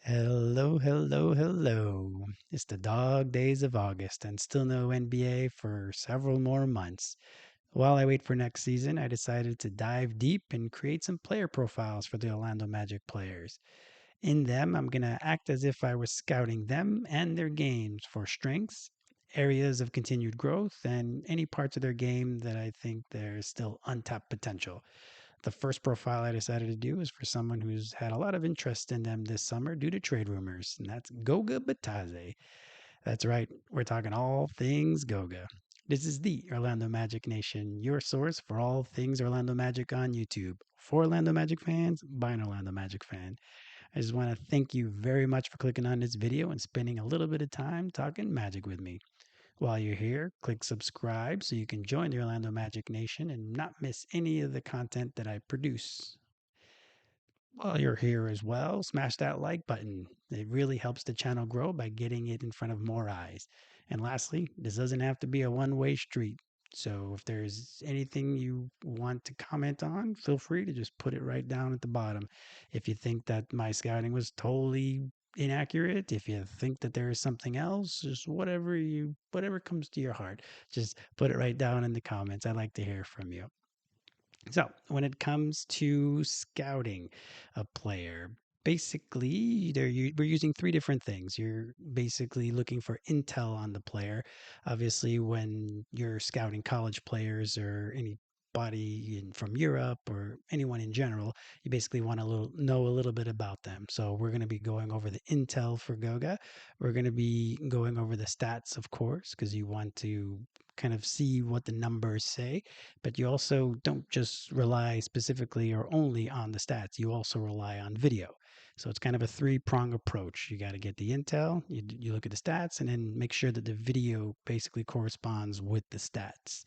Hello, hello, hello. It's the dog days of August and still no NBA for several more months. While I wait for next season, I decided to dive deep and create some player profiles for the Orlando Magic players. In them, I'm going to act as if I was scouting them and their games for strengths, areas of continued growth, and any parts of their game that I think there's still untapped potential. The first profile I decided to do is for someone who's had a lot of interest in them this summer due to trade rumors, and that's Goga Bitadze. That's right, we're talking all things Goga. This is the Orlando Magic Nation, your source for all things Orlando Magic on YouTube. For Orlando Magic fans, by an Orlando Magic fan. I just want to thank you very much for clicking on this video and spending a little bit of time talking Magic with me. While you're here, click subscribe so you can join the Orlando Magic Nation and not miss any of the content that I produce. While you're here as well, smash that like button. It really helps the channel grow by getting it in front of more eyes. And lastly, this doesn't have to be a one-way street. So if there's anything you want to comment on, feel free to just put it right down at the bottom. If you think that my scouting was totally inaccurate, if you think that there is something else, just whatever comes to your heart, just put it right down in the comments. I like to hear from you. So, when it comes to scouting a player, basically we're using three different things. You're basically looking for intel on the player. Obviously, when you're scouting college players or anybody from Europe or anyone in general, you basically want to know a little bit about them. So, we're going to be going over the intel for Goga. We're going to be going over the stats, of course, because you want to kind of see what the numbers say, but you also don't just rely specifically or only on the stats. You also rely on video. So it's kind of a three-prong approach. You got to get the intel, you look at the stats, and then make sure that the video basically corresponds with the stats.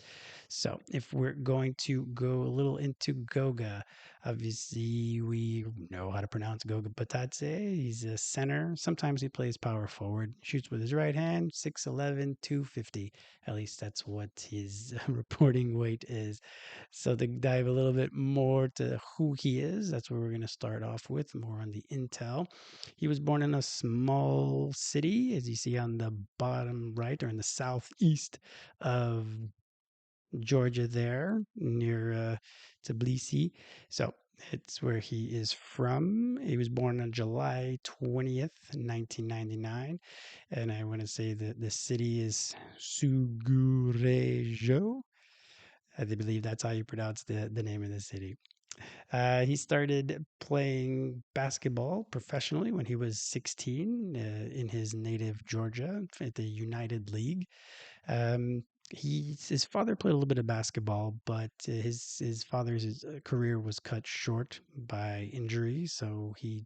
So if we're going to go a little into Goga, obviously we know how to pronounce Goga Bitadze. He's a center. Sometimes he plays power forward, shoots with his right hand, 6'11", 250. At least that's what his reporting weight is. So to dive a little bit more to who he is, that's where we're going to start off with, more on the intel. He was born in a small city, as you see on the bottom right, or in the southeast of Georgia there, near Tbilisi. So it's where he is from. He was born on July 20th, 1999. And I want to say that the city is Sugurejo. I believe that's how you pronounce the name of the city. He started playing basketball professionally when he was 16 in his native Georgia at the United League. Um, his father played a little bit of basketball, but his father's career was cut short by injury, so he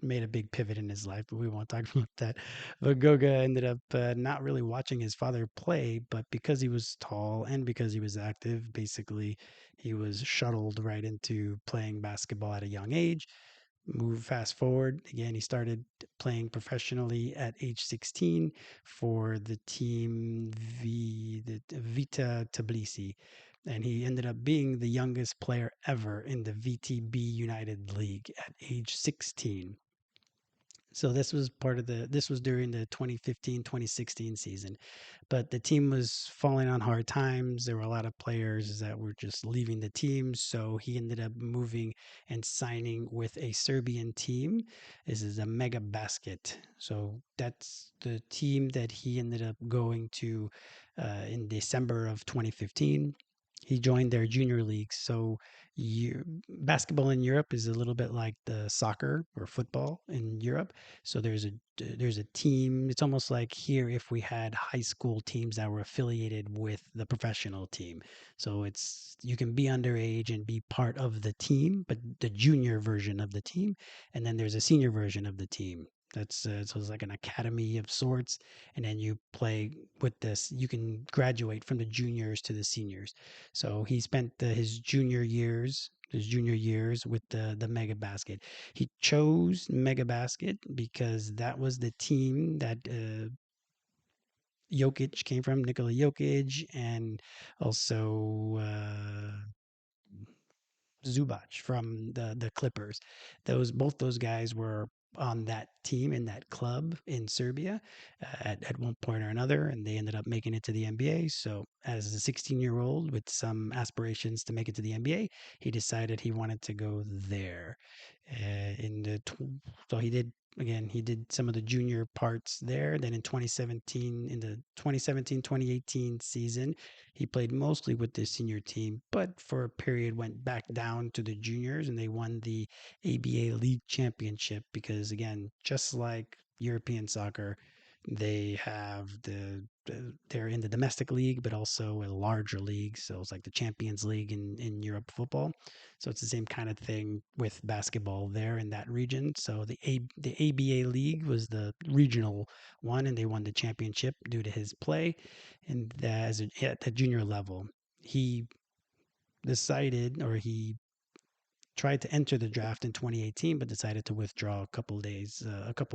made a big pivot in his life, but we won't talk about that. But Goga ended up not really watching his father play, but because he was tall and because he was active, basically he was shuttled right into playing basketball at a young age. Move fast forward again, he started playing professionally at age 16 for the team the Vita Tbilisi, and he ended up being the youngest player ever in the VTB United League at age 16. So this was during the 2015-2016 season, but the team was falling on hard times. There were a lot of players that were just leaving the team, so he ended up moving and signing with a Serbian team. This is a Mega Basket. So that's the team that he ended up going to in December of 2015. He joined their junior league. So basketball in Europe is a little bit like the soccer or football in Europe. So there's a team. It's almost like here if we had high school teams that were affiliated with the professional team. So it's you can be underage and be part of the team, but the junior version of the team, and then there's a senior version of the team. That's so it's like an academy of sorts, and then you play with this. You can graduate from the juniors to the seniors. So he spent his junior years with the Mega Basket. He chose Mega Basket because that was the team that Jokic came from, Nikola Jokic, and also Zubac from the Clippers. Those both those guys were on that team in that club in Serbia at one point or another, and they ended up making it to the NBA. So, as a 16-year-old with some aspirations to make it to the NBA, he decided he wanted to go there. In the so he did again he did some of the junior parts there. Then in 2017, in the 2017-2018 season, he played mostly with the senior team, but for a period went back down to the juniors, and they won the ABA League Championship because, again, just like European soccer, they have they're in the domestic league, but also a larger league. So it's like the Champions League in Europe football. So it's the same kind of thing with basketball there in that region. So the ABA League was the regional one, and they won the championship due to his play. And at the junior level, he decided, or he tried to enter the draft in 2018, but decided to withdraw a couple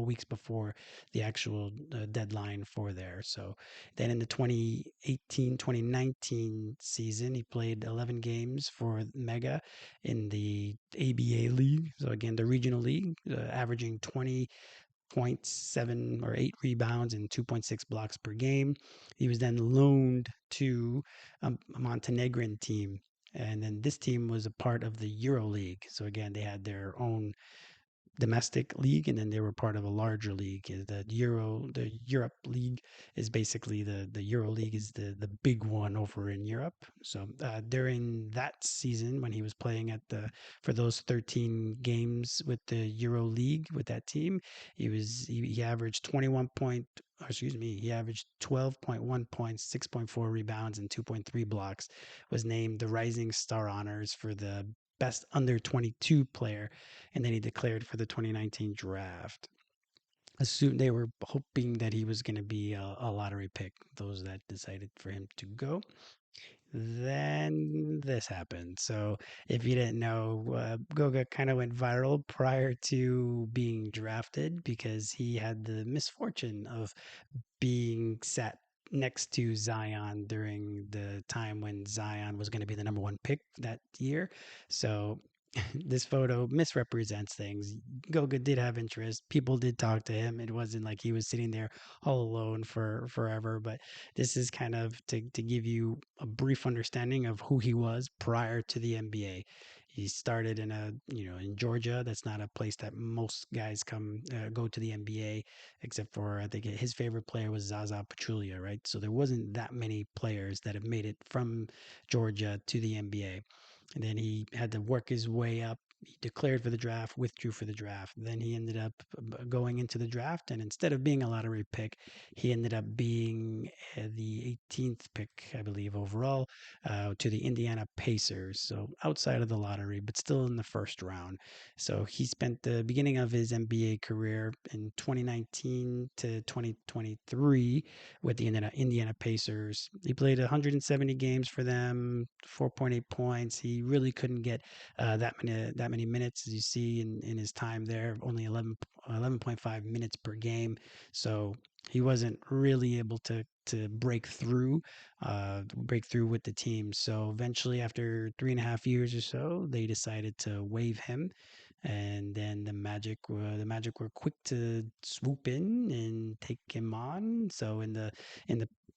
weeks before the actual deadline for there. So then in the 2018-2019 season, he played 11 games for Mega in the ABA League. So again, the regional league, averaging 20.7 or 8 rebounds and 2.6 blocks per game. He was then loaned to a Montenegrin team. And then this team was a part of the Euro League. So again, they had their own domestic league, and then they were part of a larger league. The Europe League is basically the Euro League is the big one over in Europe. So during that season, when he was playing at the for those 13 games with the Euro League with that team, he averaged 21 point. Or excuse me, he averaged 12.1 points, 6.4 rebounds, and 2.3 blocks. Was named the Rising Star honors for the best under 22 player, and then he declared for the 2019 draft. Assume they were hoping that he was going to be a lottery pick. Those that decided for him to go. Then this happened. So if you didn't know, Goga kind of went viral prior to being drafted because he had the misfortune of being sat next to Zion during the time when Zion was going to be the number one pick that year. So this photo misrepresents things. Goga did have interest. People did talk to him. It wasn't like he was sitting there all alone for forever. But this is kind of to give you a brief understanding of who he was prior to the NBA. He started in Georgia. That's not a place that most guys go to the NBA, except for I think his favorite player was Zaza Pachulia, right? So there wasn't that many players that have made it from Georgia to the NBA. And then he had to work his way up. He declared for the draft, withdrew for the draft. Then he ended up going into the draft, and instead of being a lottery pick, he ended up being the 18th pick, I believe, overall, to the Indiana Pacers. So outside of the lottery, but still in the first round. So he spent the beginning of his NBA career in 2019 to 2023 with the Indiana Pacers. He played 170 games for them, 4.8 points. He really couldn't get that many minutes as you see in his time there, only 11.5 minutes per game. So he wasn't really able to break through with the team. So eventually, after 3.5 years or so, they decided to waive him, and then the Magic were quick to swoop in and take him on. So in the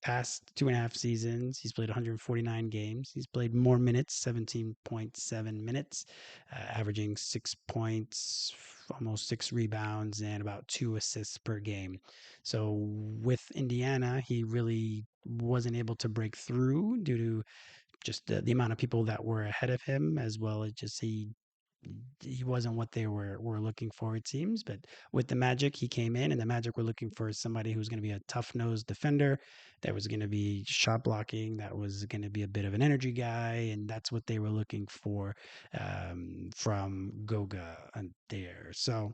past 2.5 seasons, he's played 149 games. He's played more minutes, 17.7 minutes, averaging 6 points, almost 6 rebounds, and about 2 assists per game. So with Indiana, he really wasn't able to break through due to just the amount of people that were ahead of him, as well as just he wasn't what they were looking for, it seems. But with the Magic, he came in, and the Magic were looking for somebody who's going to be a tough nosed defender, that was going to be shot blocking, that was going to be a bit of an energy guy, and that's what they were looking for from Goga there. So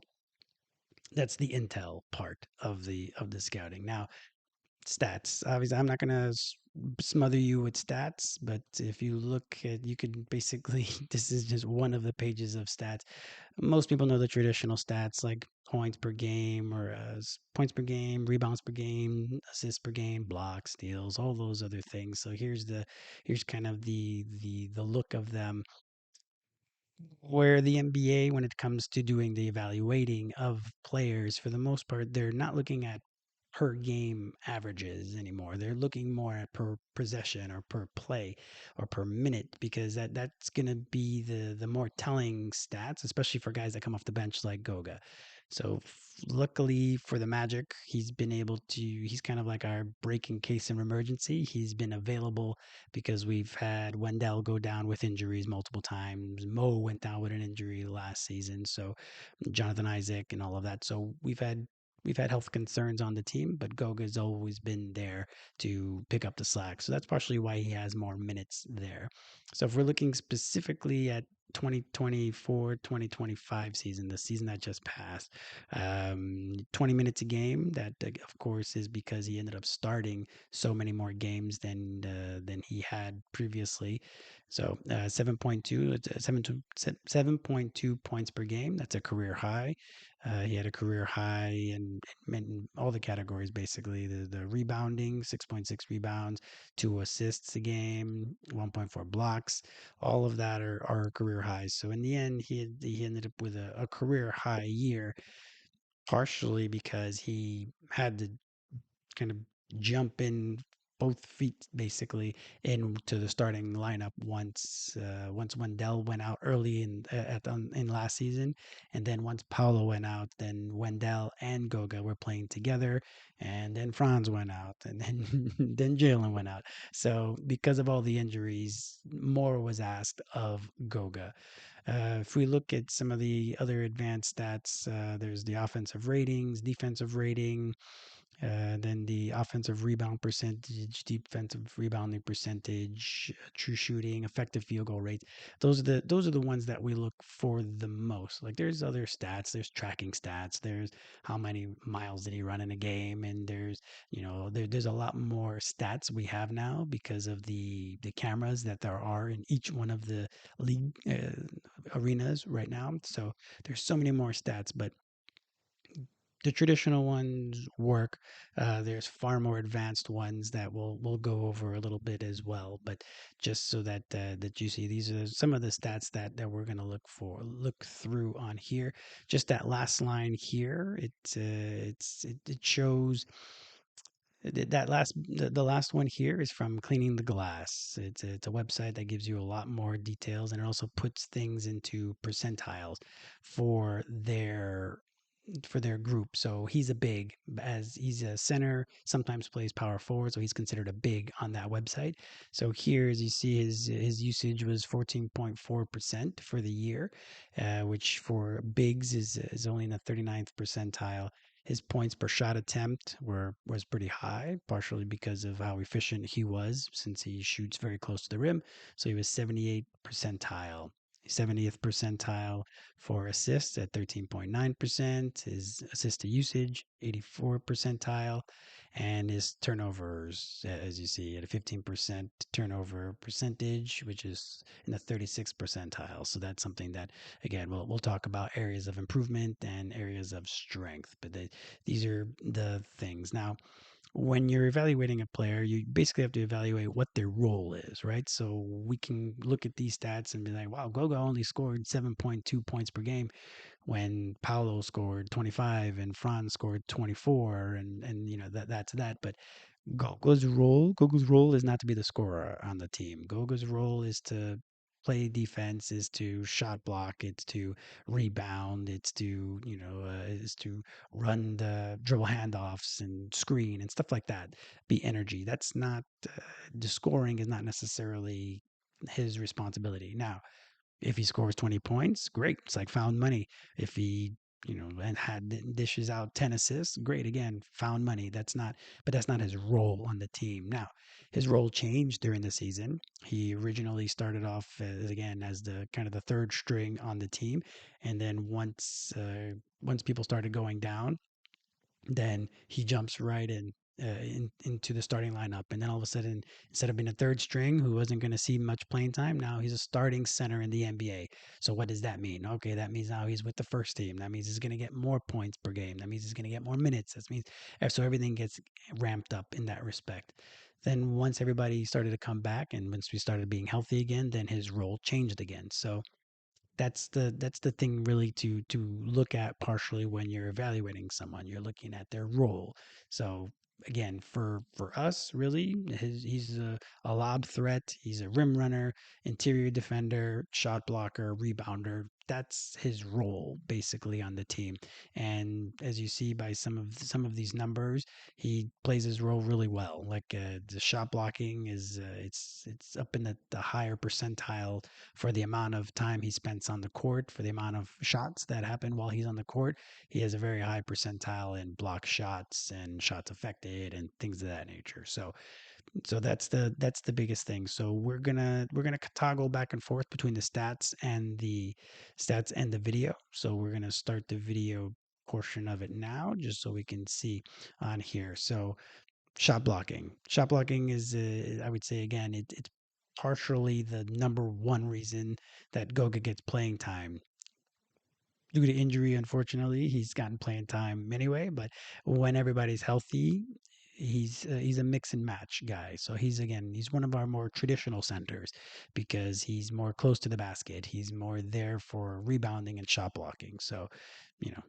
that's the intel part of the scouting. Now, stats. Obviously, I'm not going to smother you with stats, but if you look at, you could basically, this is just one of the pages of stats. Most people know the traditional stats like points per game or points per game, rebounds per game, assists per game, blocks, steals, all those other things. So here's kind of the look of them where the NBA, when it comes to doing the evaluating of players, for the most part, they're not looking at per game averages anymore. They're looking more at per possession or per play or per minute because that's going to be the more telling stats, especially for guys that come off the bench like Goga. So luckily for the Magic, he's been able to. He's kind of like our breaking case in emergency. He's been available because we've had Wendell go down with injuries multiple times. Mo went down with an injury last season. So Jonathan Isaac and all of that. So we've had health concerns on the team, but Goga's always been there to pick up the slack. So that's partially why he has more minutes there. So if we're looking specifically at 2024-2025 season, the season that just passed, 20 minutes a game. That of course is because he ended up starting so many more games than he had previously. So 7.2, 7.2 points per game. That's a career high. He had a career high in all the categories basically. The rebounding, 6.6 rebounds, 2 assists a game, 1.4 blocks. All of that are career highs. So in the end, he ended up with a career high year, partially because he had to kind of jump in both feet basically into the starting lineup once Wendell went out early in last season, and then once Paulo went out, then Wendell and Goga were playing together, and then Franz went out, and then then Jalen went out. So because of all the injuries, more was asked of Goga. If we look at some of the other advanced stats, there's the offensive ratings, defensive rating, then the offensive rebound percentage, defensive rebounding percentage, true shooting, effective field goal rate. Those are the ones that we look for the most. Like there's other stats, there's tracking stats, there's how many miles did he run in a game, and there's a lot more stats we have now because of the cameras that there are in each one of the league arenas right now. So there's so many more stats, but the traditional ones work. There's far more advanced ones that we'll go over a little bit as well. But just so that you see, these are some of the stats that we're gonna look through on here. Just that last line here, it shows the last one here is from Cleaning the Glass. It's a website that gives you a lot more details, and it also puts things into percentiles for their group. So he's a big, as he's a center, sometimes plays power forward, so he's considered a big on that website. So here, as you see, his usage was 14.4% for the year, which for bigs is only in the 39th percentile. His points per shot attempt was pretty high, partially because of how efficient he was, since he shoots very close to the rim. So he was 78th percentile. 70th percentile for assists at 13.9%, his assist to usage 84 percentile, and his turnovers, as you see, at a 15% turnover percentage, which is in the 36th percentile. So that's something that, again, we'll talk about areas of improvement and areas of strength, but these are the things. Now, when you're evaluating a player, you basically have to evaluate what their role is, right? So we can look at these stats and be like, wow, Goga only scored 7.2 points per game when Paulo scored 25 and Franz scored 24, and that's that. But Goga's role is not to be the scorer on the team. Goga's role is to play defense, is to shot block, it's to rebound, it's to is to run the dribble handoffs and screen and stuff like that. Be energy. That's not the scoring is not necessarily his responsibility. Now, if he scores 20 points, great. It's like found money. If he, and dishes out 10 assists, great. Again, found money. But that's not his role on the team. Now, his role changed during the season. He originally started off again as the kind of the third string on the team, and then once people started going down, then he jumps right into the starting lineup. And then all of a sudden, instead of being a third string who wasn't going to see much playing time, now he's a starting center in the NBA. So what does that mean? Okay, that means now he's with the first team. That means he's going to get more points per game. That means he's going to get more minutes. That means so everything gets ramped up in that respect. Then once everybody started to come back and once we started being healthy again, then his role changed again. So that's the thing really to look at partially when you're evaluating someone. You're looking at their role. So again, for us, really, he's a lob threat. He's a rim runner, interior defender, shot blocker, rebounder. That's his role basically on the team. And as you see by some of these numbers, he plays his role really well. Like the shot blocking is it's up in the higher percentile for the amount of time he spends on the court, for the amount of shots that happen while he's on the court. He has a very high percentile in block shots and shots affected and things of that nature. So that's the biggest thing. So we're gonna toggle back and forth between the stats and the video. So we're gonna start the video portion of it now, just so we can see on here. So shot blocking. Shot blocking is, I would say again, it's partially the number one reason that Goga gets playing time. Due to injury, unfortunately, he's gotten playing time anyway. But when everybody's healthy, he's a mix and match guy. So he's one of our more traditional centers because he's more close to the basket. He's more there for rebounding and shot blocking. So,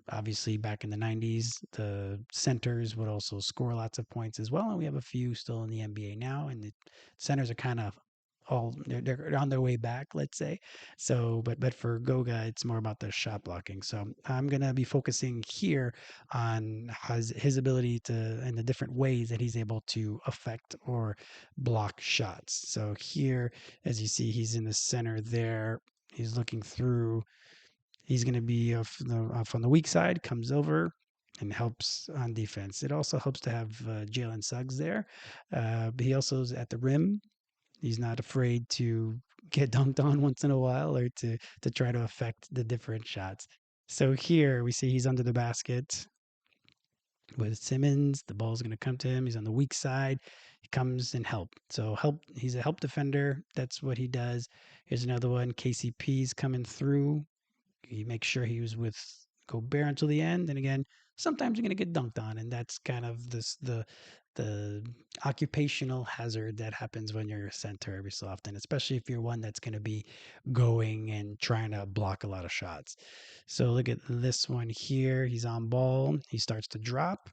obviously back in the 90s, the centers would also score lots of points as well, and we have a few still in the NBA now, and the centers are kind of all they're on their way back, let's say. So, but for Goga, it's more about the shot blocking. So I'm gonna be focusing here on his ability to and the different ways that he's able to affect or block shots. So here, as you see, he's in the center there. He's looking through. He's going to be off on the weak side, comes over and helps on defense. It also helps to have Jalen Suggs there. But he also is at the rim. He's not afraid to get dunked on once in a while or to try to affect the different shots. So here we see he's under the basket with Simmons. The ball's going to come to him. He's on the weak side. He comes and help. So help. He's a help defender. That's what he does. Here's another one. KCP's coming through. He makes sure he was with Gobert until the end. And again, sometimes you're going to get dunked on, and that's kind of the occupational hazard that happens when you're a center every so often, especially if you're one that's going to be going and trying to block a lot of shots. So look at this one here. He's on ball. He starts to drop.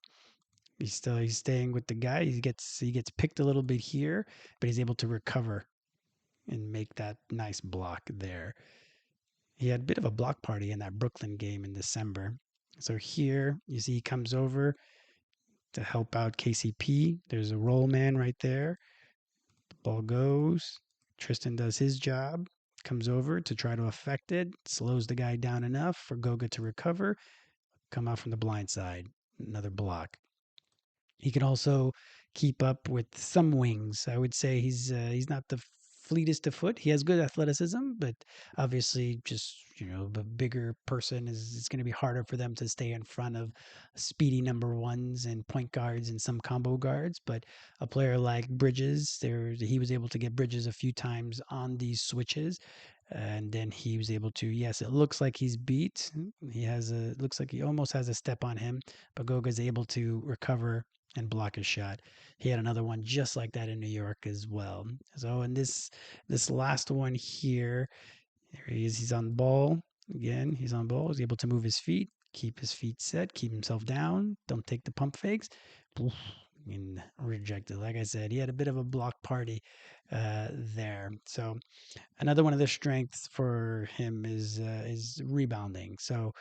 He's staying with the guy. He gets picked a little bit here, but he's able to recover and make that nice block there. He had a bit of a block party in that Brooklyn game in December. So here you see he comes over to help out KCP. There's a roll man right there. The ball goes. Tristan does his job, comes over to try to affect it, slows the guy down enough for Goga to recover, come out from the blind side. Another block. He can also keep up with some wings. I would say he's not the fleetest of foot. He has good athleticism, but obviously, just the bigger person is it's going to be harder for them to stay in front of speedy number ones and point guards and some combo guards. But a player like Bridges, he was able to get Bridges a few times on these switches, and then he was able to. Yes, it looks like he's beat. Looks like he almost has a step on him, but Goga's able to recover and block a shot. He had another one just like that in New York as well. So in this last one here, there he is. He's on ball again. He's on ball. He's able to move his feet, keep his feet set, keep himself down. Don't take the pump fakes. And rejected. Like I said, he had a bit of a block party there. So another one of the strengths for him is rebounding. So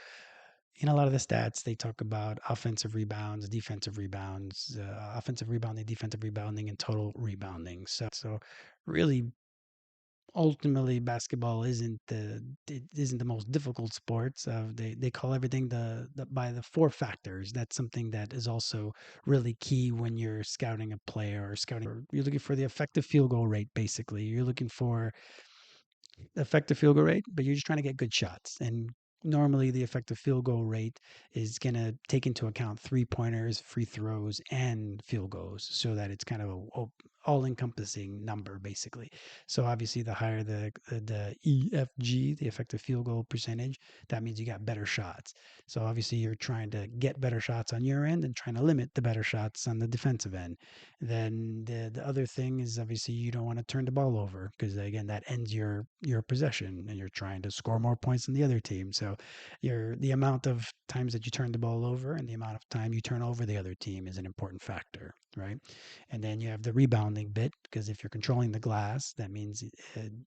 in a lot of the stats, they talk about offensive rebounds, defensive rebounds, offensive rebounding, defensive rebounding, and total rebounding. So really, ultimately, basketball isn't the most difficult sport. They call everything the by the four factors. That's something that is also really key when you're scouting a player or scouting. You're looking for the effective field goal rate. Basically, you're looking for effective field goal rate, but you're just trying to get good shots. And normally the effective field goal rate is going to take into account 3 pointers, free throws, and field goals, so that it's kind of a all encompassing number basically. So obviously the higher the EFG, the effective field goal percentage, that means you got better shots. So obviously you're trying to get better shots on your end and trying to limit the better shots on the defensive end. Then the other thing is obviously you don't want to turn the ball over, because again that ends your possession and you're trying to score more points than the other team. So the amount of times that you turn the ball over and the amount of time you turn over the other team is an important factor, right? And then you have the rebounding bit, because if you're controlling the glass, that means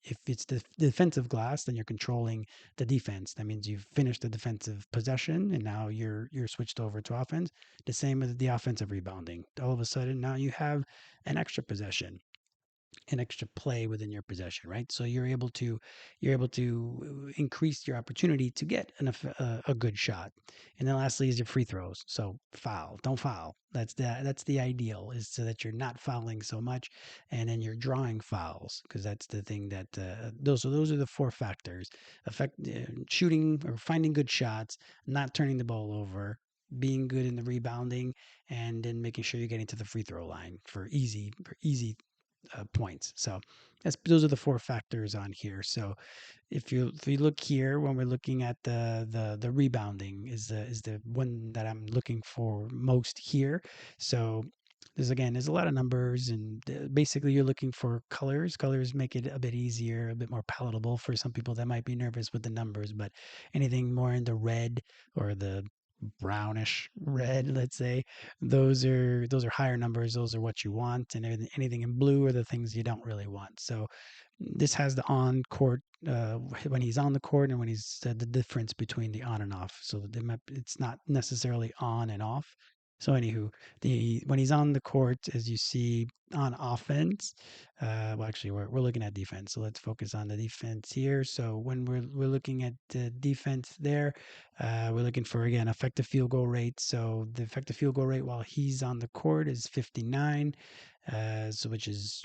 if it's the defensive glass, then you're controlling the defense. That means you've finished the defensive possession and now you're switched over to offense. The same with the offensive rebounding. All of a sudden now you have an extra possession, an extra play within your possession, right? So you're able to increase your opportunity to get a good shot. And then lastly is your free throws. So don't foul. That's the ideal, is so that you're not fouling so much, and then you're drawing fouls, because that's the thing that those are the four factors: shooting or finding good shots, not turning the ball over, being good in the rebounding, and then making sure you're getting to the free throw line for easy points. So those are the four factors on here. So if you look here, when we're looking at the rebounding is the one that I'm looking for most here. So there's a lot of numbers, and basically you're looking for colors. Colors make it a bit easier, a bit more palatable for some people that might be nervous with the numbers. But anything more in the red or the brownish red, let's say, those are higher numbers. Those are what you want, and anything in blue are the things you don't really want. So this has the on court, when he's on the court, and when he's the difference between the on and off. So it's not necessarily on and off. So anywho, the when he's on the court, as you see on offense, well, actually we're looking at defense. So let's focus on the defense here. So when we're looking at the defense there, we're looking for, again, effective field goal rate. So the effective field goal rate while he's on the court is 59, so which is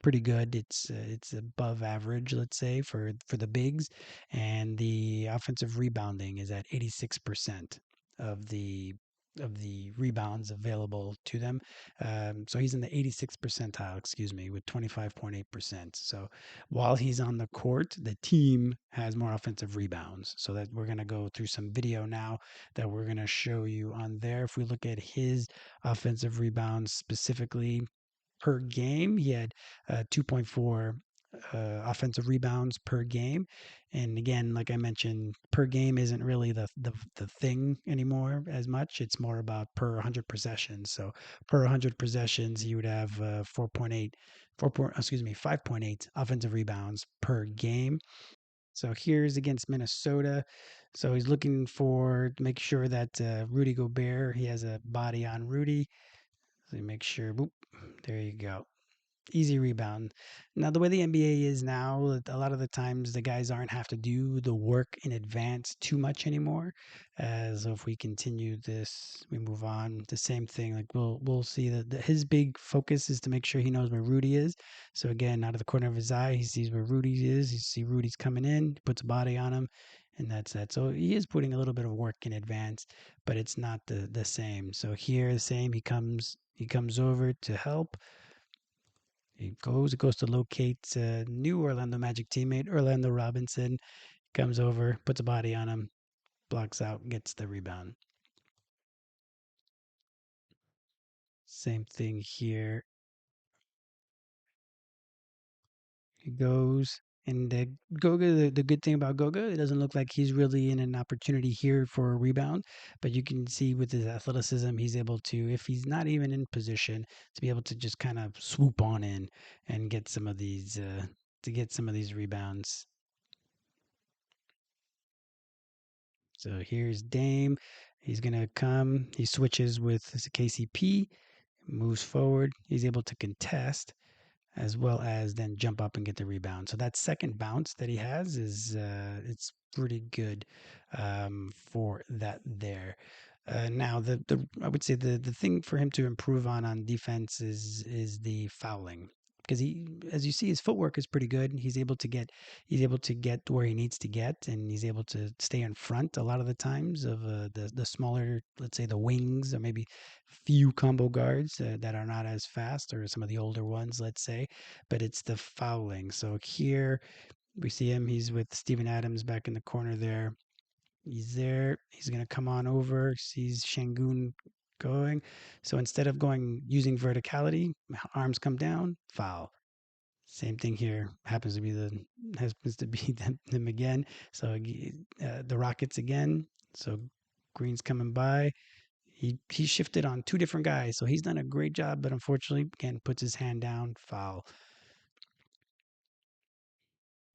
pretty good. It's above average, let's say, for the bigs, and the offensive rebounding is at 86% of the rebounds available to them. So he's in the 86th percentile, excuse me, with 25.8%. So while he's on the court, the team has more offensive rebounds. So that we're going to go through some video now that we're going to show you on there. If we look at his offensive rebounds specifically per game, he had 2.4 offensive rebounds per game. And again, like I mentioned, per game isn't really the thing anymore as much. It's more about per 100 possessions. So per 100 possessions, he would have 4.8, 5.8 offensive rebounds per game. So here's against Minnesota. So he's looking for to make sure that Rudy Gobert, he has a body on Rudy. So make sure, boop, there you go, easy rebound. Now, the way the NBA is now, a lot of the times the guys aren't have to do the work in advance too much anymore. So if we continue this, we move on. The same thing. Like we'll see that his big focus is to make sure he knows where Rudy is. So again, out of the corner of his eye, he sees where Rudy is. He see Rudy's coming in, puts a body on him, and that's that. So he is putting a little bit of work in advance, but it's not the same. So here, the same. He comes over to help. It goes to locate new Orlando Magic teammate Orlando Robinson. Comes over, puts a body on him, blocks out, gets the rebound. Same thing here. He goes. And Goga, the good thing about Goga, it doesn't look like he's really in an opportunity here for a rebound, but you can see with his athleticism, he's able to, if he's not even in position, to be able to just kind of swoop on in and get some of these rebounds. So here's Dame. He's going to come. He switches with KCP, moves forward. He's able to contest as well as then jump up and get the rebound. So that second bounce that he has is it's pretty good for that there. Now the I would say the thing for him to improve on defense is the fouling, because he, as you see, his footwork is pretty good. He's able to get where he needs to get, and he's able to stay in front a lot of the times of the smaller, let's say the wings or maybe few combo guards that are not as fast, or some of the older ones, let's say. But it's the fouling. So here we see him. He's with Steven Adams back in the corner there. He's there. He's going to come on over. Sees Shangun going. So instead of going using verticality, arms come down, foul. Same thing here. Happens to be them again. So the Rockets again. So Green's coming by. He shifted on two different guys. So he's done a great job, but unfortunately, again, puts his hand down, foul.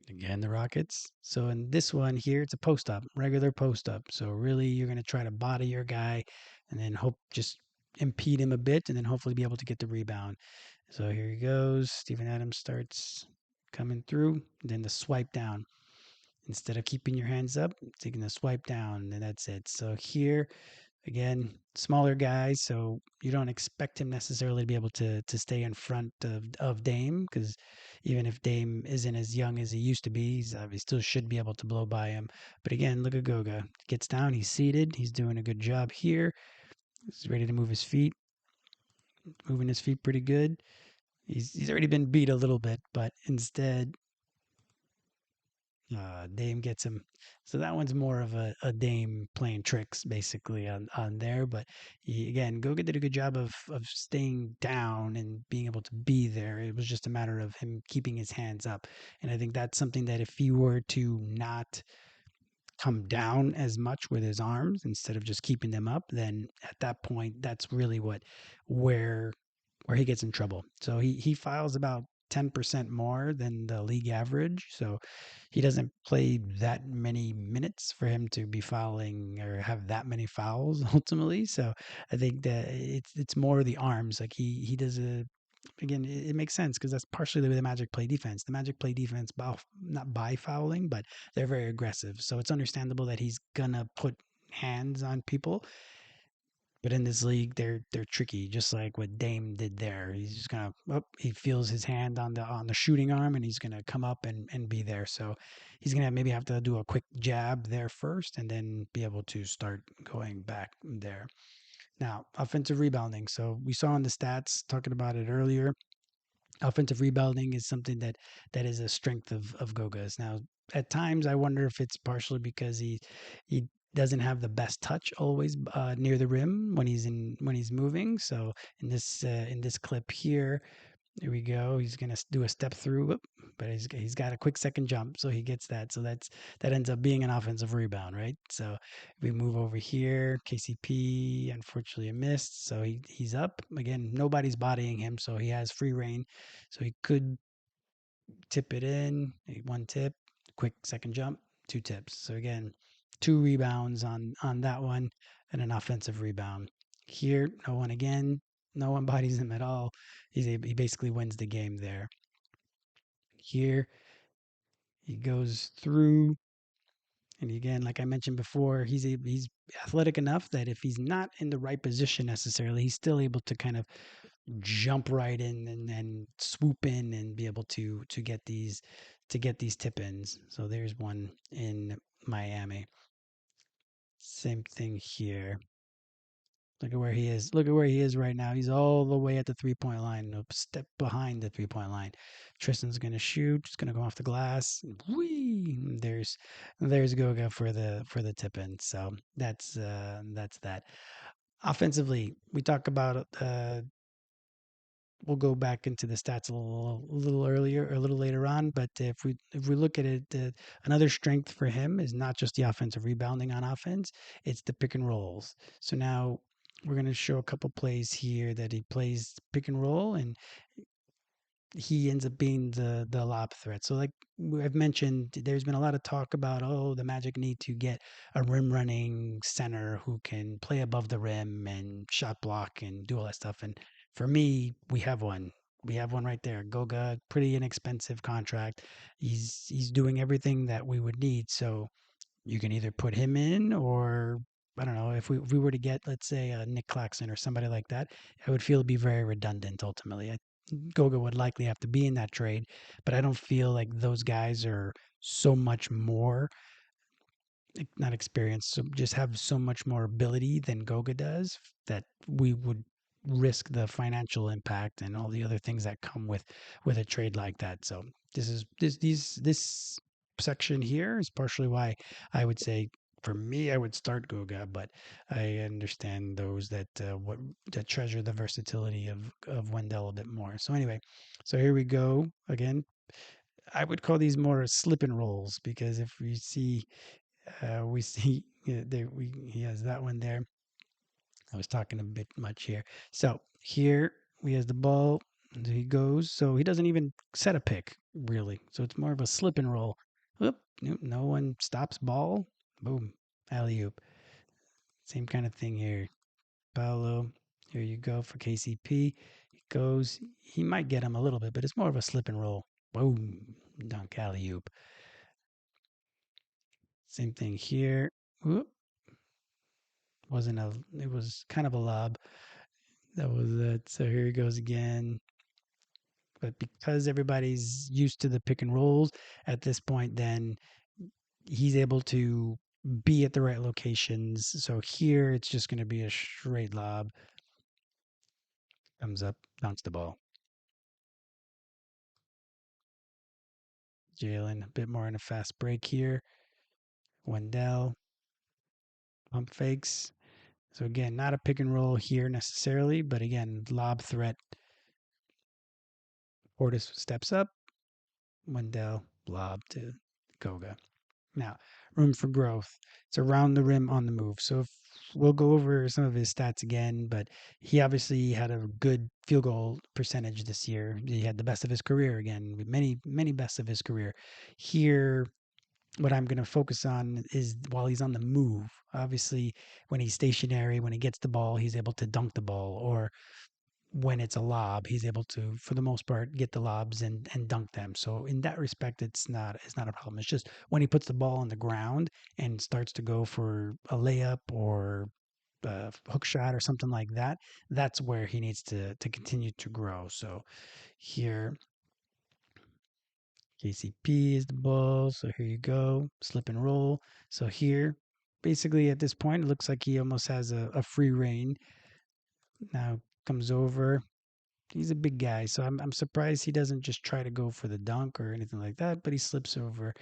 Again, the Rockets. So in this one here, it's a post up, regular post up. So really, you're going to try to body your guy and then hope just impede him a bit and then hopefully be able to get the rebound. So here he goes. Steven Adams starts coming through. Then the swipe down. Instead of keeping your hands up, taking the swipe down, and that's it. So here, again, smaller guys, so you don't expect him necessarily to be able to stay in front of Dame, because even if Dame isn't as young as he used to be, he still should be able to blow by him. But again, look at Goga. Gets down, he's seated, he's doing a good job here. He's ready to move his feet, moving his feet pretty good. He's already been beat a little bit, but instead Dame gets him. So that one's more of a Dame playing tricks basically on there. But again, Goga did a good job of staying down and being able to be there. It was just a matter of him keeping his hands up. And I think that's something that if he were to not come down as much with his arms instead of just keeping them up, then at that point, that's really where where he gets in trouble. So he files about 10% more than the league average. So he doesn't play that many minutes for him to be fouling or have that many fouls ultimately. So I think that it's more the arms. Like he does a again, it makes sense because that's partially the way the Magic play defense. The Magic play defense, not by fouling, but they're very aggressive. So it's understandable that he's gonna put hands on people. But in this league, they're tricky, just like what Dame did there. He's just gonna he feels his hand on the shooting arm, and he's gonna come up and be there. So he's gonna maybe have to do a quick jab there first, and then be able to start going back there. Now, offensive rebounding. So we saw in the stats talking about it earlier. Offensive rebounding is something that is a strength of Goga's. Now, at times, I wonder if it's partially because he doesn't have the best touch always near the rim when he's moving. So in this clip here, there we go. He's gonna do a step through, but he's got a quick second jump, so he gets that. So that ends up being an offensive rebound, right? So we move over here. KCP unfortunately missed, so he's up again. Nobody's bodying him, so he has free reign. So he could tip it in. One tip, quick second jump, two tips. So again, two rebounds on that one, and an offensive rebound. Here, no one again. No one bodies him at all. He basically wins the game there. Here, he goes through, and again, like I mentioned before, he's athletic enough that if he's not in the right position necessarily, he's still able to kind of jump right in and then swoop in and be able to get these tip ins. So there's one in Miami. Same thing here. Look at where he is. Look at where he is right now. He's all the way at the 3 point line, a step behind the 3 point line. Tristan's gonna shoot. Just gonna go off the glass. Whee! There's Goga for the tip in. So that's that. Offensively, we talk about we'll go back into the stats a little earlier or a little later on. But if we look at it, another strength for him is not just the offensive rebounding on offense; it's the pick and rolls. So now we're going to show a couple plays here that he plays pick and roll, and he ends up being the lob threat. So like I've mentioned, there's been a lot of talk about the Magic need to get a rim running center who can play above the rim and shot block and do all that stuff. And for me, we have one. We have one right there. Goga, pretty inexpensive contract. He's doing everything that we would need. So you can either put him in, or I don't know, if we were to get, let's say, Nick Claxton or somebody like that, I would feel it'd be very redundant ultimately. Goga would likely have to be in that trade, but I don't feel like those guys are so much more not experience, so just have so much more ability than Goga does that we would risk the financial impact and all the other things that come with a trade like that. So this section here is partially why I would say for me I would start Goga, but I understand those that what that treasure the versatility of Wendell a bit more. So anyway, so here we go again. I would call these more slip and rolls because if we see we see there we he has that one there. I was talking a bit much here. So here he has the ball. And he goes. So he doesn't even set a pick really. So it's more of a slip and roll. Whoop! Nope, no one stops ball. Boom! Alley oop. Same kind of thing here. Paolo. Here you go for KCP. He goes. He might get him a little bit, but it's more of a slip and roll. Boom! Dunk alley oop. Same thing here. Whoop! Wasn't a. It was kind of a lob. That was it. So here he goes again. But because everybody's used to the pick and rolls at this point, then he's able to be at the right locations. So here it's just going to be a straight lob. Comes up, dunks the ball. Jalen, a bit more in a fast break here. Wendell, pump fakes. So again, not a pick and roll here necessarily, but again, lob threat. Portis steps up. Wendell, lob to Goga. Now, room for growth. It's around the rim on the move. So if we'll go over some of his stats again, but he obviously had a good field goal percentage this year. He had the best of his career again, many, many best of his career. Here, what I'm going to focus on is while he's on the move. Obviously, when he's stationary, when he gets the ball, he's able to dunk the ball, or when it's a lob, he's able to, for the most part, get the lobs and dunk them. So in that respect, it's not a problem. It's just when he puts the ball on the ground and starts to go for a layup or a hook shot or something like that, that's where he needs to continue to grow. So here, KCP is the ball. So here you go, slip and roll. So here, basically at this point, it looks like he almost has a free reign. Now comes over, he's a big guy, so I'm surprised he doesn't just try to go for the dunk or anything like that, but he slips over,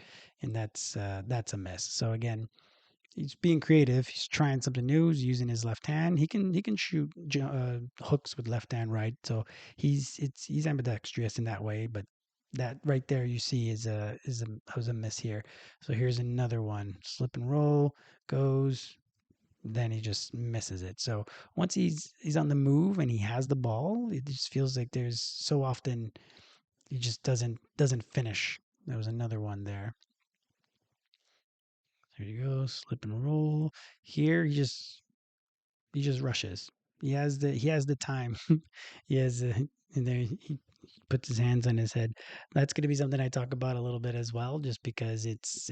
and that's a miss. So again, he's being creative. He's trying something new. He's using his left hand. He can shoot hooks with left and right. So he's ambidextrous in that way. But that right there you see was a miss here. So here's another one. Slip and roll goes, then he just misses it. So once he's on the move and he has the ball, it just feels like there's so often he just doesn't finish. There was another one there. There you go, slip and roll. Here he just rushes. He has the time. he has and there he puts his hands on his head. That's going to be something I talk about a little bit as well, just because it's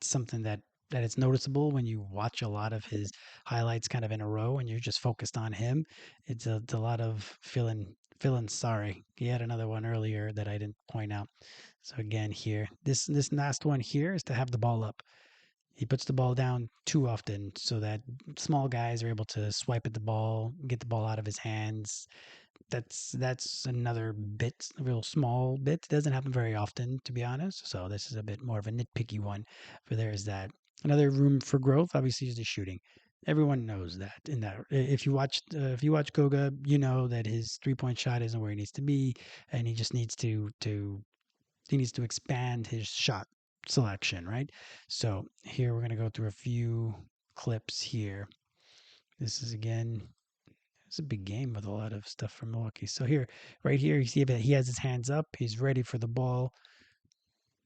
something that it's noticeable when you watch a lot of his highlights kind of in a row and you're just focused on him. It's a lot of feeling sorry. He had another one earlier that I didn't point out. So again, here this last one here is to have the ball up. He puts the ball down too often so that small guys are able to swipe at the ball, get the ball out of his hands. That's another bit, a real small bit. It doesn't happen very often, to be honest. So this is a bit more of a nitpicky one. For there is that. Another room for growth, obviously, is the shooting. Everyone knows that. In that, if you watch Goga, you know that his 3-point shot isn't where he needs to be, and he just needs to expand his shot selection, right? So here we're going to go through a few clips here. This is again, it's a big game with a lot of stuff from Milwaukee. So here, right here, you see that he has his hands up. He's ready for the ball,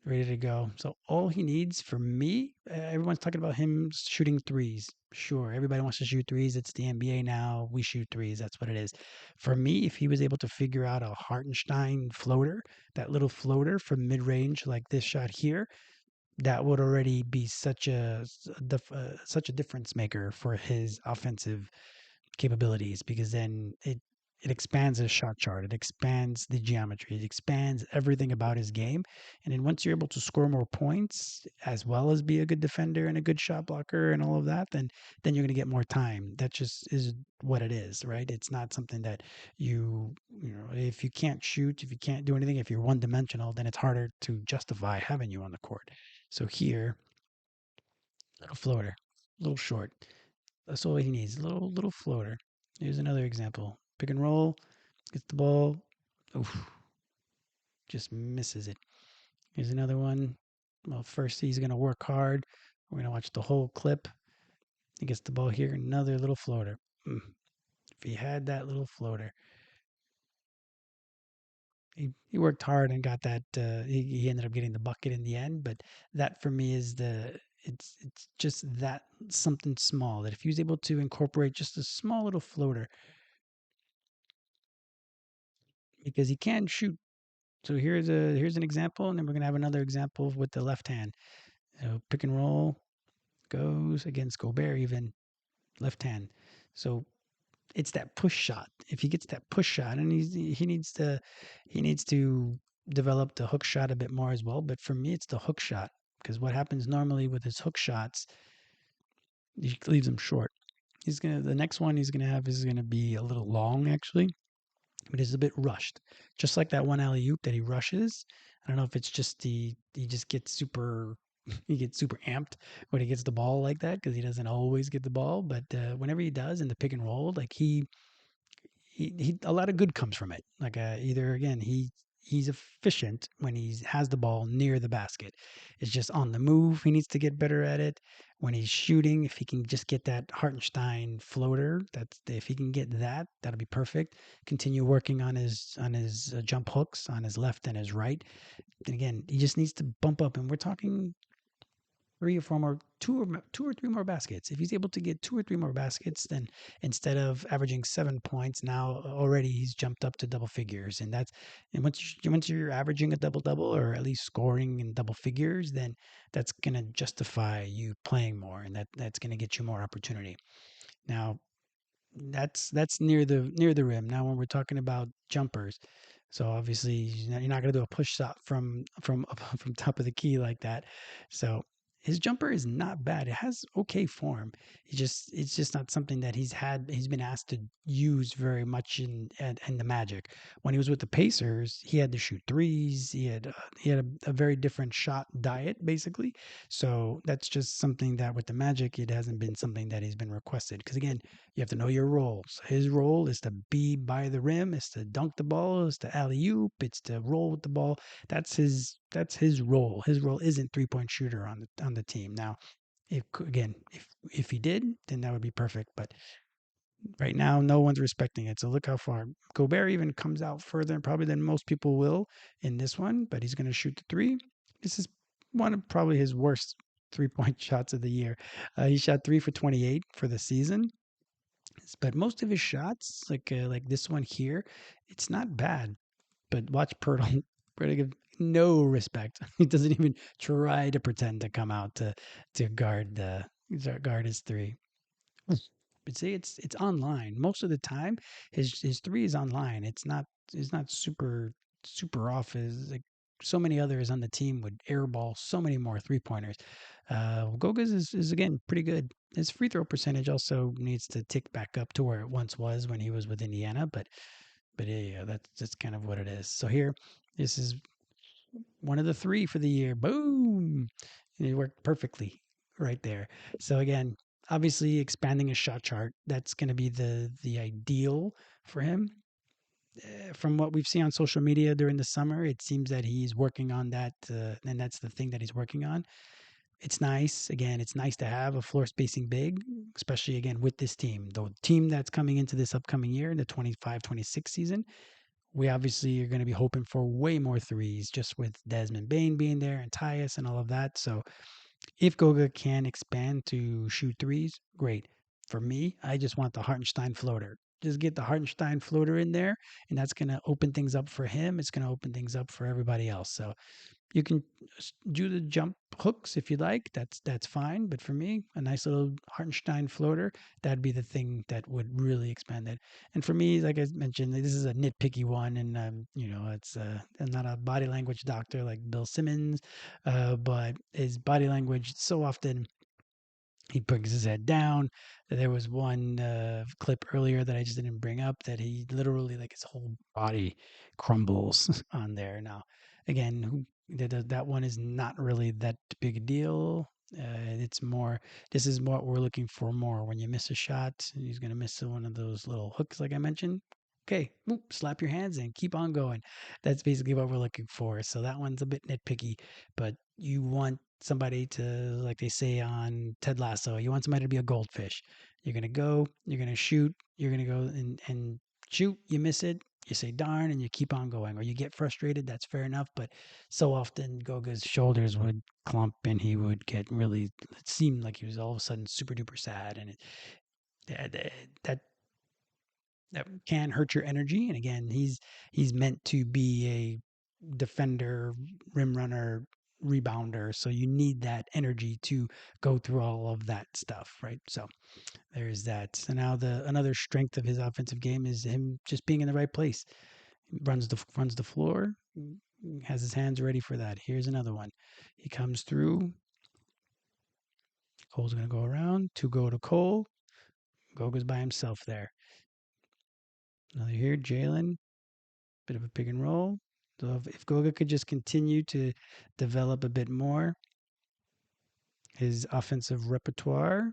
ready to go. So all he needs for me, everyone's talking about him shooting threes. Sure, everybody wants to shoot threes. It's the NBA now. We shoot threes. That's what it is. For me, if he was able to figure out a Hartenstein floater, that little floater from mid range, like this shot here, that would already be such a difference maker for his offensive capabilities because then it expands his shot chart. It expands the geometry. It expands everything about his game. And then once you're able to score more points, as well as be a good defender and a good shot blocker and all of that, then you're going to get more time. That just is what it is, right? It's not something that you know, if you can't shoot, if you can't do anything, if you're one dimensional, then it's harder to justify having you on the court. So here, little floater, a little short. That's all he needs. Little floater. Here's another example. Pick and roll, gets the ball. Oof, just misses it. Here's another one. Well, first he's gonna work hard. We're gonna watch the whole clip. He gets the ball here. Another little floater. If he had that little floater, he worked hard and got that. He ended up getting the bucket in the end. But that for me is the it's just that something small that if he was able to incorporate just a small little floater because he can shoot. So here's an example, and then we're gonna have another example with the left hand. Pick and roll goes against Gobert, even left hand. So it's that push shot. If he gets that push shot, and he needs to develop the hook shot a bit more as well. But for me, it's the hook shot because what happens normally with his hook shots, he leaves them short. The next one he's gonna have is gonna be a little long actually, but it's a bit rushed. Just like that one alley oop that he rushes. I don't know if it's just he just gets super he gets super amped when he gets the ball like that because he doesn't always get the ball, but whenever he does in the pick and roll, like he a lot of good comes from it. Like either again he's efficient when he has the ball near the basket. It's just on the move. He needs to get better at it. When he's shooting, if he can just get that Hartenstein floater, that's if he can get that, that'll be perfect. Continue working on his jump hooks on his left and his right. And again, he just needs to bump up. And we're talking three or four more, two or three more baskets. If he's able to get two or three more baskets, then instead of averaging 7 points, now already he's jumped up to double figures. And once you're averaging a double double or at least scoring in double figures, then that's gonna justify you playing more, and that's gonna get you more opportunity. Now that's near the rim. Now when we're talking about jumpers, so obviously you're not going to do a push shot from from top of the key like that. So his jumper is not bad. It has okay form. It's just not something that he's been asked to use very much in the Magic. When he was with the Pacers, he had to shoot threes. He had a very different shot diet basically. So that's just something that with the Magic it hasn't been something that he's been requested because again you have to know your roles. His role is to be by the rim, is to dunk the ball, is to alley oop, it's to roll with the ball. That's his role. His role isn't 3 point shooter on the team. Now, if he did, then that would be perfect. But right now, no one's respecting it. So look how far Gobert even comes out further, probably than most people will in this one. But he's going to shoot the three. This is one of probably his worst 3 point shots of the year. He shot 3 for 28 for the season, but most of his shots, like this one here, it's not bad. But watch Pirtle. Pirtle give no respect. He doesn't even try to pretend to come out to guard his three. But see, it's online most of the time. His three is online. It's not super off as like so many others on the team would airball so many more 3 pointers. Goga's is again pretty good. His free throw percentage also needs to tick back up to where it once was when he was with Indiana, but yeah, that's kind of what it is. So here, this is one of the three for the year. Boom! And it worked perfectly right there. So again, obviously expanding his shot chart, that's going to be the ideal for him. From what we've seen on social media during the summer, it seems that he's working on that, and that's the thing that he's working on. It's nice. Again, it's nice to have a floor spacing big, especially again with this team. The team that's coming into this upcoming year, the 25-26 season, we obviously are going to be hoping for way more threes just with Desmond Bain being there and Tyus and all of that. So if Goga can expand to shoot threes, great. For me, I just want the Hartenstein floater. Just get the Hartenstein floater in there, and that's going to open things up for him. It's going to open things up for everybody else. So You can do the jump hooks if you like. That's fine. But for me, a nice little Hartenstein floater, that'd be the thing that would really expand it. And for me, like I mentioned, this is a nitpicky one, and it's I'm not a body language doctor like Bill Simmons, but his body language so often he brings his head down. There was one clip earlier that I just didn't bring up that he literally like his whole body crumbles on there. Now, again, that one is not really that big a deal. It's more. This is what we're looking for more. When you miss a shot, he's gonna miss one of those little hooks, like I mentioned. Okay, whoop, slap your hands and keep on going. That's basically what we're looking for. So that one's a bit nitpicky, but you want somebody to, like they say on Ted Lasso, you want somebody to be a goldfish. You're going to go, you're going to shoot, you're going to go and shoot, you miss it, you say darn, and you keep on going. Or you get frustrated, that's fair enough. But so often Goga's shoulders would clump and he would get really, it seemed like he was all of a sudden super duper sad. And that that can hurt your energy. And again, he's meant to be a defender, rim runner, rebounder. So you need that energy to go through all of that stuff, right? So there's that. So now the another strength of his offensive game is him just being in the right place. Runs the floor, has his hands ready for that. Here's another one. He comes through. Cole's gonna go around. To go to Cole. Goga's by himself there. Another here, Jalen. Bit of a pick and roll. So if Goga could just continue to develop a bit more his offensive repertoire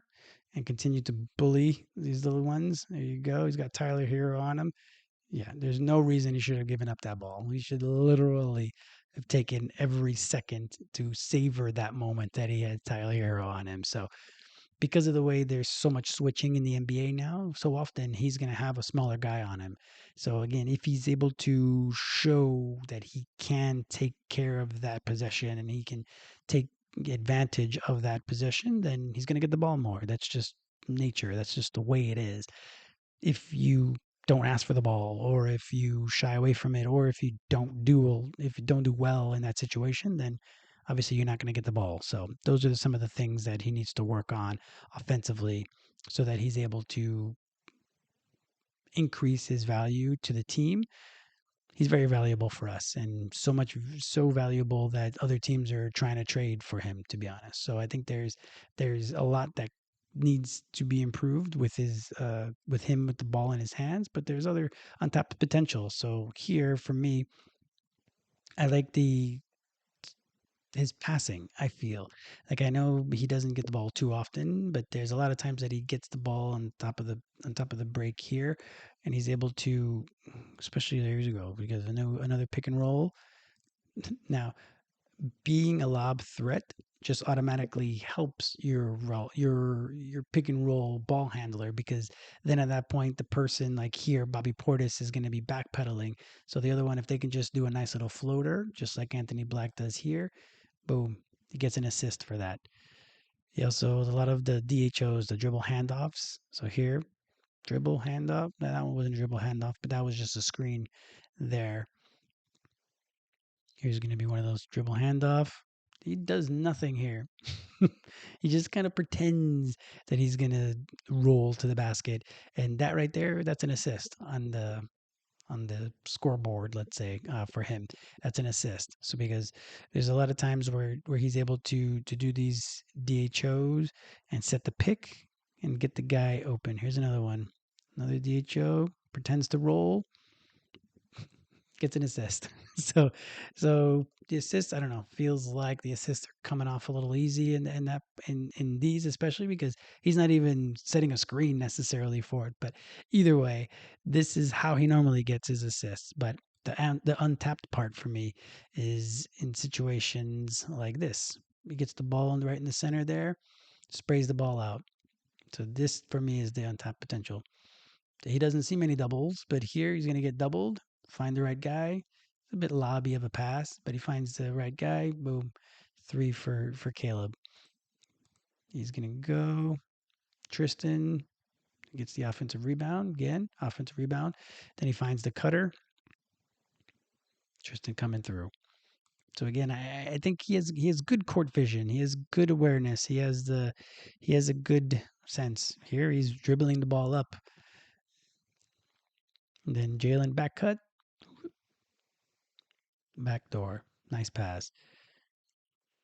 and continue to bully these little ones, there you go. He's got Tyler Hero on him. Yeah, there's no reason he should have given up that ball. He should literally have taken every second to savor that moment that he had Tyler Hero on him. So because of the way there's so much switching in the NBA now, so often he's going to have a smaller guy on him. So again, if he's able to show that he can take care of that possession and he can take advantage of that possession, then he's going to get the ball more. That's just nature. That's just the way it is. If you don't ask for the ball or if you shy away from it or if you don't do well in that situation, then obviously you're not going to get the ball. So those are some of the things that he needs to work on offensively so that he's able to increase his value to the team. He's very valuable for us and so valuable that other teams are trying to trade for him, to be honest. So I think there's a lot that needs to be improved with him with the ball in his hands, but there's other untapped potential. So here for me, I like the his passing. I feel like I know he doesn't get the ball too often, but there's a lot of times that he gets the ball on top of the break here, and he's able to, especially years ago, because I know another pick and roll. Now, being a lob threat just automatically helps your pick and roll ball handler because then at that point the person like here Bobby Portis is going to be backpedaling. So the other one, if they can just do a nice little floater, just like Anthony Black does here, boom, he gets an assist for that. He also a lot of the DHOs, the dribble handoffs. So here, dribble handoff. No, that one wasn't a dribble handoff, but that was just a screen there. Here's going to be one of those dribble handoff. He does nothing here. He just kind of pretends that he's going to roll to the basket, and that right there, that's an assist on the scoreboard. Let's say for him, that's an assist. So because there's a lot of times where he's able to do these DHOs and set the pick and get the guy open. Here's another one. Another DHO pretends to roll, gets an assist. So the assist, I don't know, feels like the assists are coming off a little easy in these, especially because he's not even setting a screen necessarily for it. But either way, this is how he normally gets his assists. But the untapped part for me is in situations like this. He gets the ball right in the center there, sprays the ball out. So this for me is the untapped potential. He doesn't see many doubles, but here he's going to get doubled, find the right guy. It's a bit lobby of a pass, but he finds the right guy. Boom. Three for Caleb. He's going to go. Tristan gets the offensive rebound. Again, offensive rebound. Then he finds the cutter. Tristan coming through. So again, I think he has good court vision. He has good awareness. He has a good sense. Here he's dribbling the ball up. And then Jalen back cut, back door. Nice pass.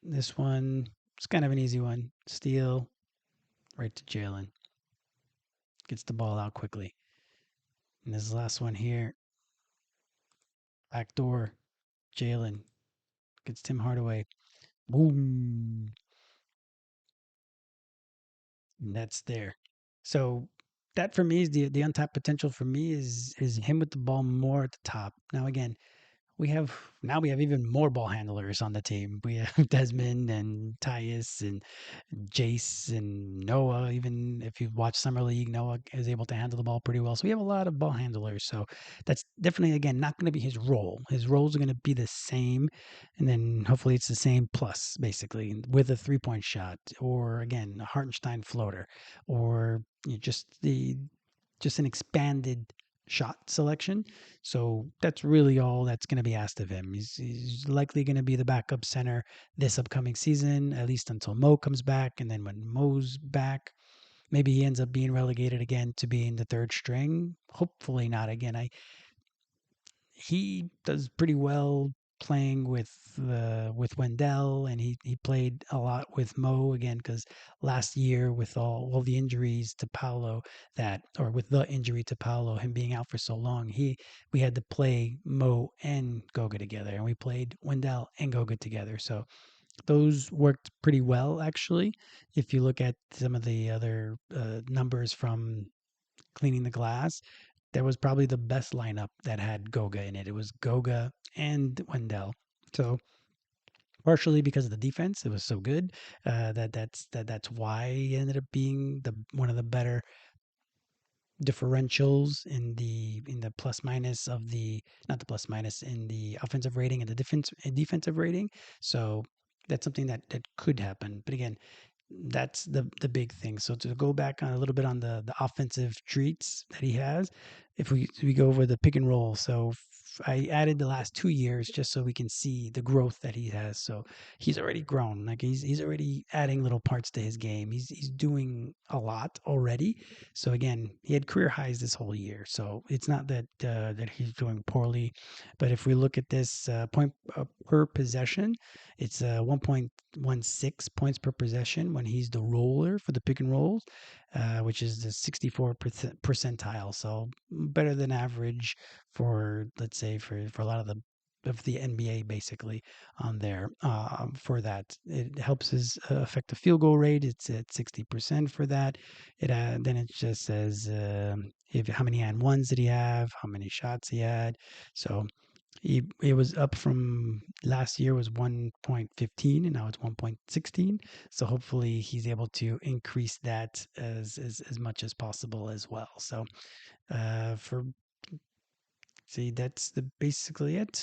This one it's kind of an easy one. Steal right to Jalen. Gets the ball out quickly. And this last one here, back door. Jalen gets Tim Hardaway. Boom. And that's there. So that for me is the untapped potential for me is him with the ball more at the top. Now again, we have even more ball handlers on the team. We have Desmond and Tyus and Jace and Noah. Even if you watch Summer League, Noah is able to handle the ball pretty well. So we have a lot of ball handlers. So that's definitely again not going to be his role. His roles are going to be the same, and then hopefully it's the same plus basically with a 3-point shot or again a Hartenstein floater or just an expanded shot selection. So that's really all that's going to be asked of him. He's likely going to be the backup center this upcoming season, at least until Mo comes back. And then when Mo's back, maybe he ends up being relegated again to being the third string. Hopefully not again. He does pretty well playing with Wendell, and he played a lot with Mo again because last year with all the injuries to Paolo with the injury to Paolo, him being out for so long, we had to play Mo and Goga together, and we played Wendell and Goga together. So those worked pretty well actually. If you look at some of the other numbers from cleaning the glass, that was probably the best lineup that had Goga in it. It was Goga and Wendell. So partially because of the defense, it was so good that's why he ended up being the one of the better differentials in the plus minus of the not the plus minus in the offensive rating and the defensive rating. So that's something that could happen. But again, that's the big thing. So to go back on a little bit on the offensive treats that he has, if we go over the pick and roll. So I added the last 2 years just so we can see the growth that he has. So he's already grown. Like he's already adding little parts to his game. He's doing a lot already. So again, he had career highs this whole year. So it's not that he's doing poorly, but if we look at this point per possession, it's 1.16 points per possession when he's the roller for the pick and rolls, which is the 64th percentile. So better than average for, let's say, for a lot of the NBA basically on there for that. It helps his effective field goal rate. It's at 60% for that. Then it just says if how many and ones did he have, how many shots he had. So it was up from last year was 1.15 and now it's 1.16. So hopefully he's able to increase that as much as possible as well. So for see that's the basically it.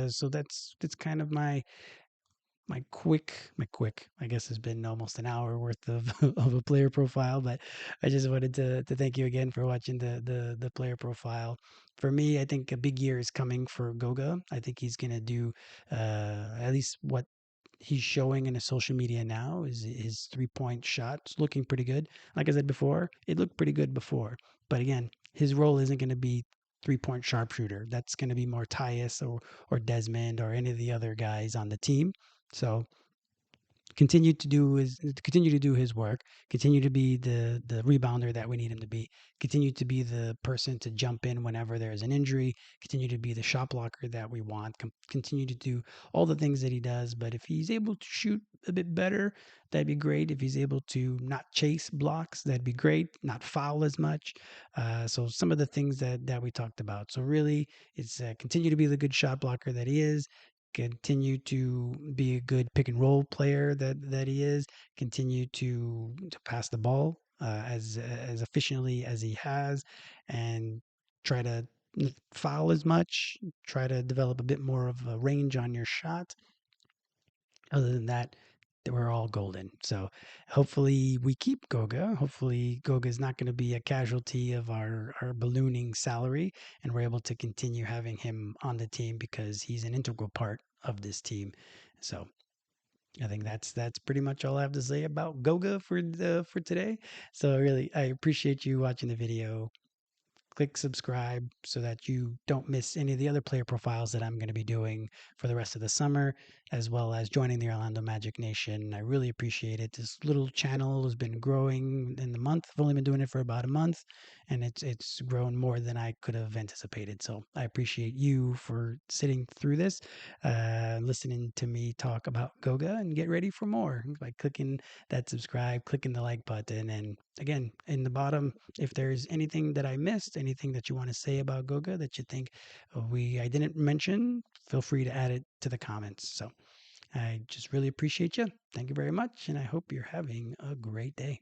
So that's kind of my quick I guess has been almost an hour worth of of a player profile, but I just wanted to thank you again for watching the player profile. For me, I think a big year is coming for Goga. I think he's gonna do at least what he's showing in his social media now is his 3-point shot. It's looking pretty good. Like I said before, it looked pretty good before, but again, his role isn't going to be 3-point sharpshooter. That's going to be more Tyus or Desmond or any of the other guys on the team. So continue to do his work, continue to be the rebounder that we need him to be, continue to be the person to jump in whenever there's an injury, continue to be the shot blocker that we want, continue to do all the things that he does. But if he's able to shoot a bit better, that'd be great. If he's able to not chase blocks, that'd be great. Not foul as much. So some of the things that we talked about. So really, it's continue to be the good shot blocker that he is, continue to be a good pick and roll player that he is, continue to pass the ball as efficiently as he has, and try to foul as much, try to develop a bit more of a range on your shot. Other than that, we're all golden. So hopefully we keep Goga. Hopefully Goga is not going to be a casualty of our ballooning salary, and we're able to continue having him on the team because he's an integral part of this team. So I think that's pretty much all I have to say about Goga for today. So really, I appreciate you watching the video. Click subscribe so that you don't miss any of the other player profiles that I'm going to be doing for the rest of the summer, as well as joining the Orlando Magic Nation. I really appreciate it. This little channel has been growing in the month. I've only been doing it for about a month, and it's grown more than I could have anticipated. So I appreciate you for sitting through this, listening to me talk about Goga, and get ready for more by clicking that subscribe, clicking the like button, and again, in the bottom, if there's anything that I missed, anything that you want to say about Goga that you think I didn't mention, feel free to add it to the comments. So I just really appreciate you. Thank you very much, and I hope you're having a great day.